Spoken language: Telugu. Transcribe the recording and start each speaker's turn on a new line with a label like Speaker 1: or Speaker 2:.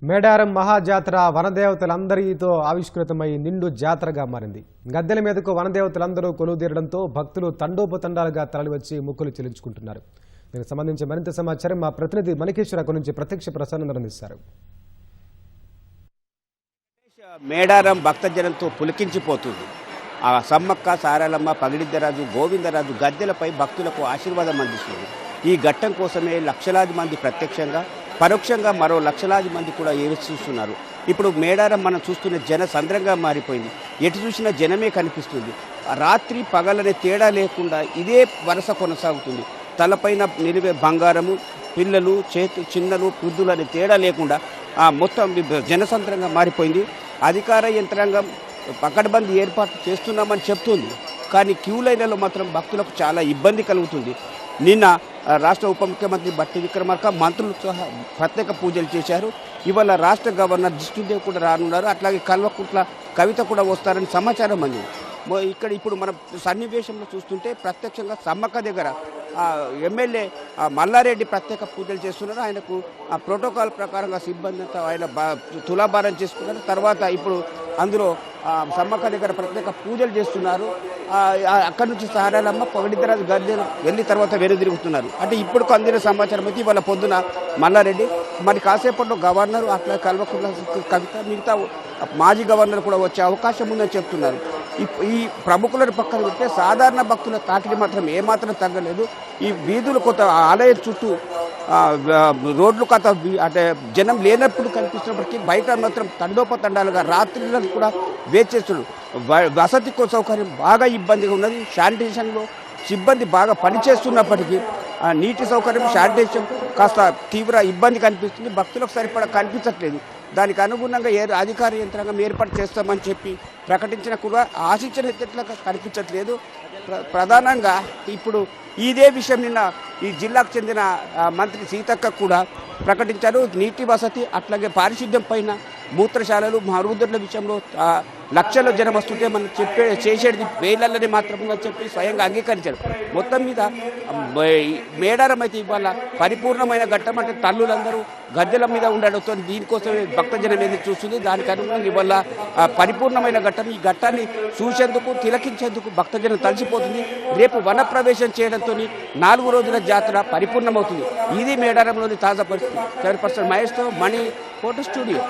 Speaker 1: మేడారం మహాజాతర వనదేవతలందరితో ఆవిష్కృతమై నిండు జాతరగా మారింది. గద్దెల మీదకు వనదేవతలందరూ కొలువుదీరడంతో భక్తులు తండోపతండాలుగా తరలివచ్చి మొక్కులు చెల్లించుకుంటున్నారు. దీనికి సంబంధించి మరింత సమాచారం మా ప్రతినిధి మణికేశ్వర నుంచి ప్రత్యక్ష ప్రసారం అందిస్తారు.
Speaker 2: మేడారం భక్తజనంతో పులికించిపోతుంది. ఆ సమ్మక్క, సారాలమ్మ, పగిడిద్దరాజు, గోవిందరాజు గద్దెలపై భక్తులకు ఆశీర్వాదం అందిస్తుంది. ఈ ఘట్టం కోసమే లక్షలాది మంది ప్రత్యక్షంగా, పరోక్షంగా మరో లక్షలాది మంది కూడా చూస్తున్నారు. ఇప్పుడు మేడారం మనం చూస్తున్న జన సంద్రంగా మారిపోయింది. ఎటు చూసినా జనమే కనిపిస్తుంది. రాత్రి పగలనే తేడా లేకుండా ఇదే వరుస కొనసాగుతుంది. తలపైన నిలివే బంగారము, పిల్లలు, చిన్నలు, వృద్ధులు అనే తేడా లేకుండా మొత్తం జనసంద్రంగా మారిపోయింది. అధికార యంత్రాంగం పకడ్బందీ ఏర్పాటు చేస్తున్నామని చెప్తుంది. కానీ క్యూ లైన్లలో మాత్రం భక్తులకు చాలా ఇబ్బంది కలుగుతుంది. నిన్న రాష్ట్ర ఉప ముఖ్యమంత్రి బట్టి విక్రమార్క మంత్రులు సహా ప్రత్యేక పూజలు చేశారు. ఇవాళ రాష్ట్ర గవర్నర్ జిష్ణుదేవ్ కూడా రానున్నారు. అట్లాగే కల్వకుంట్ల కవిత కూడా వస్తారని సమాచారం అంది. ఇప్పుడు మనం సన్నివేశంలో చూస్తుంటే ప్రత్యక్షంగా సమ్మక్క దగ్గర ఎమ్మెల్యే మల్లారెడ్డి ప్రత్యేక పూజలు చేస్తున్నారు. ఆయనకు ఆ ప్రోటోకాల్ ప్రకారంగా సిబ్బందితో ఆయన తులాభారం చేసుకున్నారు. తర్వాత ఇప్పుడు అందులో సమ్మక్క దగ్గర ప్రత్యేక పూజలు చేస్తున్నారు. అక్కడి నుంచి సారాలమ్మ, పగిడిద్దరాజు గద్దెలు వెళ్ళి తర్వాత వెనుదిరుగుతున్నారు. అంటే ఇప్పుడు అందిన సమాచారం అయితే ఇవాళ పొద్దున మల్లారెడ్డి, మరి కాసేపట్లో గవర్నర్, అట్లా కల్వకుంట్ల కవిత, మిగతా మాజీ గవర్నర్ కూడా వచ్చే అవకాశం ఉందని చెప్తున్నారు. ఈ ప్రముఖులను పక్కన పెడితే సాధారణ భక్తుల తాకిడి మాత్రం ఏమాత్రం తగ్గలేదు. ఈ వీధులు కొత్త ఆలయం చుట్టూ రోడ్లు కొత్త అంటే జనం లేనప్పుడు కనిపిస్తున్నప్పటికీ బయట మాత్రం తండోపతండాలుగా రాత్రులను కూడా వేచేస్తున్నారు. వసతి సౌకర్యం బాగా ఇబ్బందిగా ఉన్నది. శానిటేషన్లో సిబ్బంది బాగా పనిచేస్తున్నప్పటికీ నీటి సౌకర్యం, శానిటేషన్ కాస్త తీవ్ర ఇబ్బంది కనిపిస్తుంది. భక్తులకు సరిపడా కనిపించట్లేదు. దానికి అనుగుణంగా అధికార యంత్రాంగం ఏర్పాటు చేస్తామని చెప్పి ప్రకటించిన కూడా ఆశించినట్లుగా కనిపించట్లేదు. ప్రధానంగా ఇప్పుడు ఇదే విషయం నిన్న ఈ జిల్లాకు చెందిన మంత్రి సీతక్క కూడా ప్రకటించారు. నీటి వసతి, అట్లాగే పారిశుద్ధ్యం పైన, మూత్రశాలలు, మరుగుదొడ్ల విషయంలో లక్షల్లో జనం వస్తుంటే మనం చేసేది వేలల్లని మాత్రమే చెప్పి స్వయంగా అంగీకరించారు. మొత్తం మీద మేడారం అయితే ఇవాళ పరిపూర్ణమైన ఘట్టం. అంటే తల్లులందరూ గద్దెల మీద ఉండడంతో దీనికోసమే భక్తజనం ఎదురు చూస్తుంది. దానికి అనుగుణంగా ఇవాళ పరిపూర్ణమైన ఘట్టం. ఈ ఘట్టాన్ని చూసేందుకు, తిలకించేందుకు భక్తజనం తలిసిపోతుంది. రేపు వనప్రవేశం చేయడంతో 4 రోజుల జాతర పరిపూర్ణమవుతుంది. ఇది మేడారంలోని తాజా పరిస్థితి. చైర్పర్సన్ మహేష్తో మణి, ఫోటో స్టూడియో.